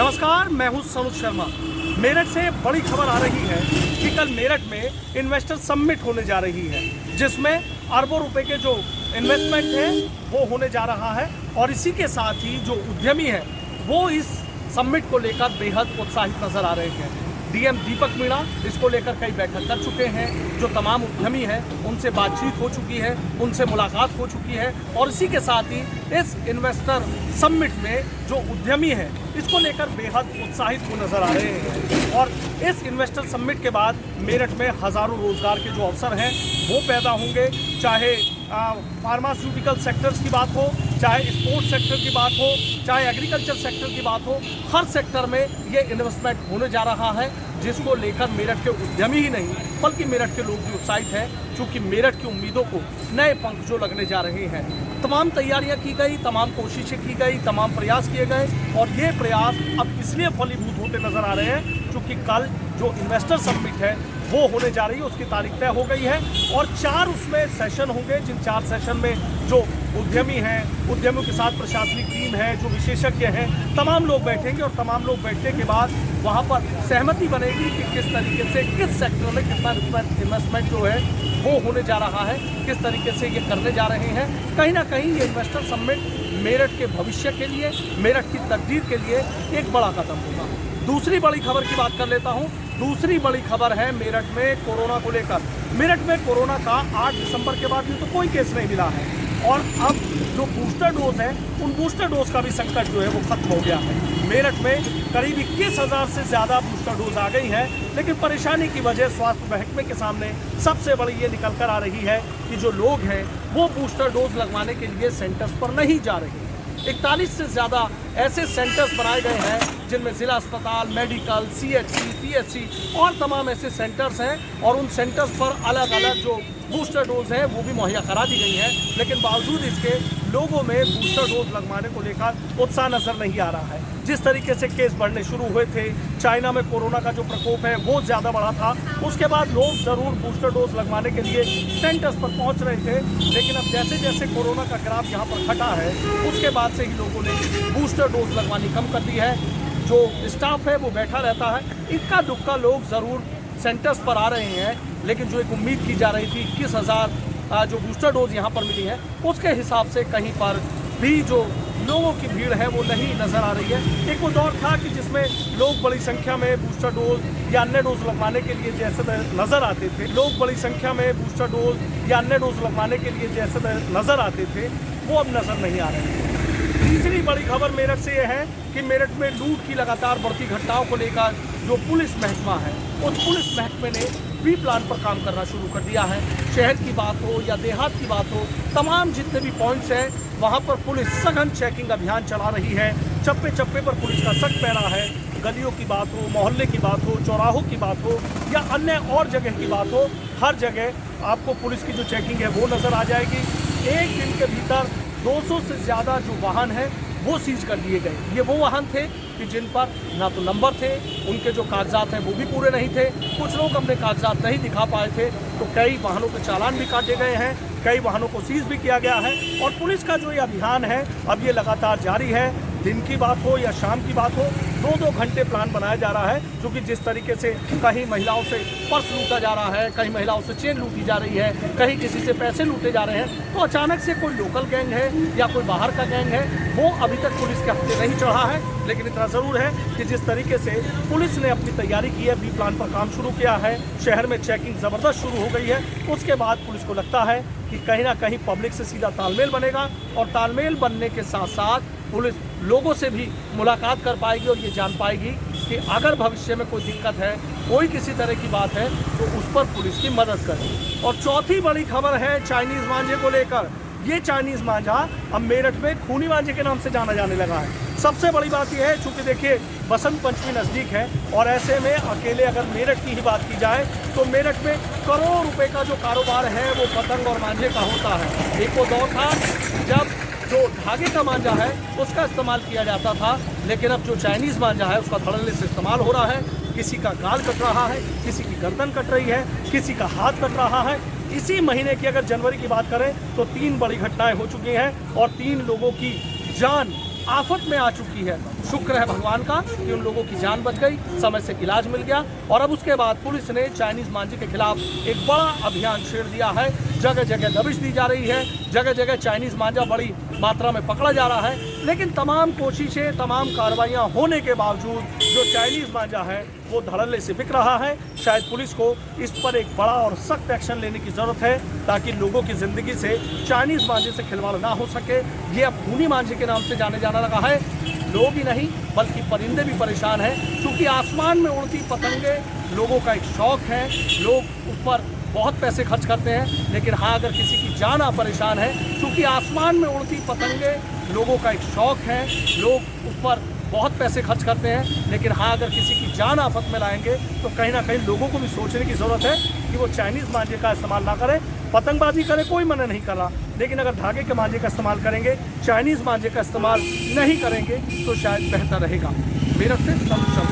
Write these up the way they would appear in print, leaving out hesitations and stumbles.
नमस्कार, मैं हूं सनुज शर्मा। मेरठ से बड़ी खबर आ रही है कि कल मेरठ में इन्वेस्टर समिट होने जा रही है, जिसमें अरबों रुपए के जो इन्वेस्टमेंट है वो होने जा रहा है। और इसी के साथ ही जो उद्यमी है वो इस समिट को लेकर बेहद उत्साहित नजर आ रहे हैं। डीएम दीपक मीणा इसको लेकर कई बैठक कर चुके हैं। जो तमाम उद्यमी हैं उनसे बातचीत हो चुकी है, उनसे मुलाकात हो चुकी है। और इसी के साथ ही इस इन्वेस्टर समिट में जो उद्यमी है इसको लेकर बेहद उत्साहित हो नजर आ रहे हैं। और इस इन्वेस्टर समिट के बाद मेरठ में हज़ारों रोजगार के जो अवसर हैं वो पैदा होंगे। चाहे फार्मास्यूटिकल सेक्टर्स की बात हो, चाहे स्पोर्ट्स सेक्टर की बात हो, चाहे एग्रीकल्चर सेक्टर की बात हो, हर सेक्टर में ये इन्वेस्टमेंट होने जा रहा है, जिसको लेकर मेरठ के उद्यमी ही नहीं बल्कि मेरठ के लोग भी उत्साहित हैं, क्योंकि मेरठ की उम्मीदों को नए पंख जो लगने जा रहे हैं। तमाम तैयारियां की गई, तमाम कोशिशें की गई, तमाम प्रयास किए गए और ये प्रयास अब इसलिए फलीभूत होते नजर आ रहे हैं क्योंकि कल जो इन्वेस्टर समिट है वो होने जा रही है, उसकी तारीख तय हो गई है। और 4 उसमें सेशन होंगे, जिन 4 सेशन में जो उद्यमी हैं, उद्यमियों के साथ प्रशासनिक टीम है, जो विशेषज्ञ हैं, तमाम लोग बैठेंगे। और तमाम लोग बैठने के बाद वहाँ पर सहमति बनेगी कि किस तरीके से किस सेक्टर में कितना इन्वेस्टमेंट जो है वो होने जा रहा है, किस तरीके से ये करने जा रहे हैं। कहीं ना कहीं ये इन्वेस्टर समिट मेरठ के भविष्य के लिए, मेरठ की तकदीर के लिए एक बड़ा कदम होगा। दूसरी बड़ी खबर की बात कर लेता हूँ। दूसरी बड़ी खबर है मेरठ में कोरोना को लेकर। मेरठ में कोरोना का 8 दिसंबर के बाद भी तो कोई केस नहीं मिला है और अब जो बूस्टर डोज है उन बूस्टर डोज का भी संकट जो है वो खत्म हो गया है। मेरठ में करीब 21,000 से ज़्यादा बूस्टर डोज आ गई है, लेकिन परेशानी की वजह स्वास्थ्य महकमे के सामने सबसे बड़ी ये निकल कर आ रही है कि जो लोग हैं वो बूस्टर डोज लगवाने के लिए सेंटर्स पर नहीं जा रहे हैं। 41 से ज़्यादा ऐसे सेंटर्स बनाए गए हैं जिनमें ज़िला अस्पताल, मेडिकल, सीएचसी, पीएचसी और तमाम ऐसे सेंटर्स हैं और उन सेंटर्स पर अलग अलग जो बूस्टर डोज है वो भी मुहैया करा दी गई है। लेकिन बावजूद इसके लोगों में बूस्टर डोज लगवाने को लेकर उत्साह नज़र नहीं आ रहा है। जिस तरीके से केस बढ़ने शुरू हुए थे, चाइना में कोरोना का जो प्रकोप है वो ज़्यादा बढ़ा था, उसके बाद लोग ज़रूर बूस्टर डोज लगवाने के लिए सेंटर्स पर पहुंच रहे थे। लेकिन अब जैसे जैसे कोरोना का ग्राफ यहाँ पर घटा है उसके बाद से ही लोगों ने बूस्टर डोज लगवानी कम कर दी है। जो स्टाफ है वो बैठा रहता है, इक्का दुक्का लोग ज़रूर सेंटर्स पर आ रहे हैं, लेकिन जो एक उम्मीद की जा रही थी 21,000 जो बूस्टर डोज यहाँ पर मिली है उसके हिसाब से कहीं पर भी जो लोगों की भीड़ है वो नहीं नज़र आ रही है। एक वो दौर था कि जिसमें लोग बड़ी संख्या में बूस्टर डोज या अन्य डोज लगवाने के लिए जैसे नज़र आते थे, लोग बड़ी संख्या में बूस्टर डोज या अन्य डोज लगवाने के लिए जैसे नज़र आते थे वो अब नज़र नहीं आ रहे हैं। तीसरी बड़ी खबर मेरठ से यह है कि मेरठ में लूट की लगातार बढ़ती घटनाओं को लेकर जो पुलिस महकमा है उस पुलिस महकमे ने बी प्लान पर काम करना शुरू कर दिया है। शहर की बात हो या देहात की बात हो, तमाम जितने भी पॉइंट्स हैं वहाँ पर पुलिस सघन चेकिंग अभियान चला रही है। चप्पे चप्पे पर पुलिस का सख्त पहरा है। गलियों की बात हो, मोहल्ले की बात हो, चौराहों की बात हो या अन्य और जगह की बात हो, हर जगह आपको पुलिस की जो चेकिंग है वो नज़र आ जाएगी। एक दिन के भीतर 200 से ज़्यादा जो वाहन हैं वो सीज कर लिए गए। ये वो वाहन थे कि जिन पर ना तो नंबर थे, उनके जो कागजात हैं वो भी पूरे नहीं थे, कुछ लोग अपने कागजात नहीं दिखा पाए थे, तो कई वाहनों के चालान भी काटे गए हैं, कई वाहनों को सीज भी किया गया है। और पुलिस का जो ये अभियान है अब ये लगातार जारी है। दिन की बात हो या शाम की बात हो, 2-2 घंटे प्लान बनाया जा रहा है, क्योंकि जिस तरीके से कहीं महिलाओं से पर्स लूटा जा रहा है, कहीं महिलाओं से चेन लूटी जा रही है, कहीं किसी से पैसे लूटे जा रहे हैं, तो अचानक से कोई लोकल गैंग है या कोई बाहर का गैंग है वो अभी तक पुलिस के हत्थे नहीं चढ़ा है। लेकिन इतना ज़रूर है कि जिस तरीके से पुलिस ने अपनी तैयारी की है, बी प्लान पर काम शुरू किया है, शहर में चेकिंग ज़बरदस्त शुरू हो गई है, उसके बाद पुलिस को लगता है कि कहीं ना कहीं पब्लिक से सीधा तालमेल बनेगा और तालमेल बनने के साथ साथ पुलिस लोगों से भी मुलाकात कर पाएगी और ये जान पाएगी कि अगर भविष्य में कोई दिक्कत है, कोई किसी तरह की बात है तो उस पर पुलिस की मदद करे। और चौथी बड़ी खबर है चाइनीज़ मांझे को लेकर। ये चाइनीज़ मांझा अब मेरठ में खूनी मांझे के नाम से जाना जाने लगा है। सबसे बड़ी बात यह है, चूँकि देखिए बसंत पंचमी नज़दीक है और ऐसे में अकेले अगर मेरठ की ही बात की जाए तो मेरठ में करोड़ों रुपए का जो कारोबार है वो पतंग और मांझे का होता है। एक वो दौर था जब जो धागे का मांझा है उसका इस्तेमाल किया जाता था, लेकिन अब जो चाइनीज़ मांझा है उसका धड़ल्ले से इस्तेमाल हो रहा है। किसी का गाल कट रहा है, किसी की गर्दन कट रही है, किसी का हाथ कट रहा है। इसी महीने की अगर जनवरी की बात करें तो 3 बड़ी घटनाएं हो चुकी हैं और 3 लोगों की जान आफत में आ चुकी है। शुक्र है भगवान का कि उन लोगों की जान बच गई, समय से इलाज मिल गया। और अब उसके बाद पुलिस ने चाइनीज मांझे के खिलाफ एक बड़ा अभियान छेड़ दिया है। जगह जगह दबिश दी जा रही है, जगह जगह चाइनीज मांझा बड़ी मात्रा में पकड़ा जा रहा है। लेकिन तमाम कोशिशें, तमाम कार्रवाइयां होने के बावजूद जो चाइनीज मांझा है वो धड़ल्ले से बिक रहा है। शायद पुलिस को इस पर एक बड़ा और सख्त एक्शन लेने की जरूरत है ताकि लोगों की जिंदगी से चाइनीज मांझे से खिलवाड़ ना हो सके। ये अब खूनी मांझे के नाम से जाने जाना लगा है। लोग ही नहीं बल्कि परिंदे भी परेशान हैं, क्योंकि आसमान में उड़ती पतंगे लोगों का एक शौक है। लोग उस पर बहुत पैसे खर्च करते हैं। लेकिन हाँ, अगर किसी की जान परेशान है, क्योंकि आसमान में उड़ती पतंगे लोगों का एक शौक है। लोग उस पर बहुत पैसे खर्च करते हैं। लेकिन हाँ, अगर किसी की जान आफत में लाएंगे तो कहीं ना कहीं लोगों को भी सोचने की ज़रूरत है कि वो चाइनीज़ मांझे का इस्तेमाल ना करें। पतंगबाजी करें, कोई मना नहीं कर रहा, लेकिन अगर धागे के मांझे का इस्तेमाल करेंगे, चाइनीज़ मांझे का इस्तेमाल नहीं करेंगे तो शायद बेहतर रहेगा। मेरठ से समीक्षा।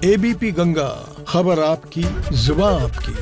एबीपी गंगा, खबर आपकी, जुबान आपकी।